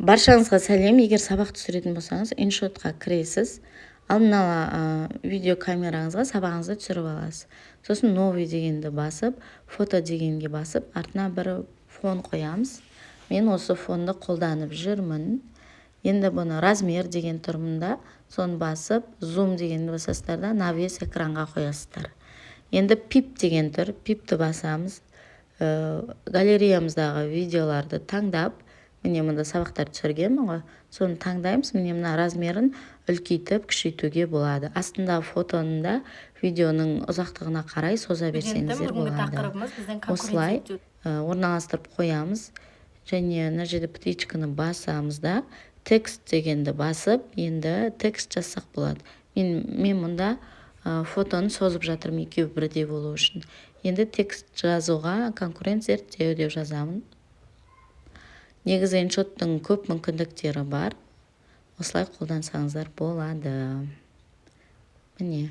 Баршаңызға сәлем. Егер сабақ түсіретін болсаңыз, InShotқа кіресіз. Алдын ала видео камераңызға сабағыңызды түсіріп аласыз. Сосын новый дегенді басып, фото дегенге басып, артына бір фон қоямыз. Мен осы фонды қолданып жүрмін. Енді бұны размер деген тұрмында, соны басып, зум дегенді басасыздар да навес экранға қоясыздар. Енді пип деген тұр, пипті басамыз. Галереямыздағы видеоларды таңдап, міне мұнда сабақтар түсіргенмін ғой, соны таңдаймыз. Міне мына размерін үлкейтіп, кішірейтуге болады. Астында фотоның да видеоның ұзақтығына қарай соза берсеңіздер болады. Осылай орналастырып қоямыз. Және мына жерде птичканы басамыз да, текст дегенді басып, енді текст жазсақ болады. Мен мұнда фотоны созып жатырмын, екеуі бірдей болу үшін. Енді текст жазуға конкурент зерттеу деп жазамын. Негізі InShot'тың көп мүмкіндіктері бар. Осылай қолдансаңыздар болады. Міне.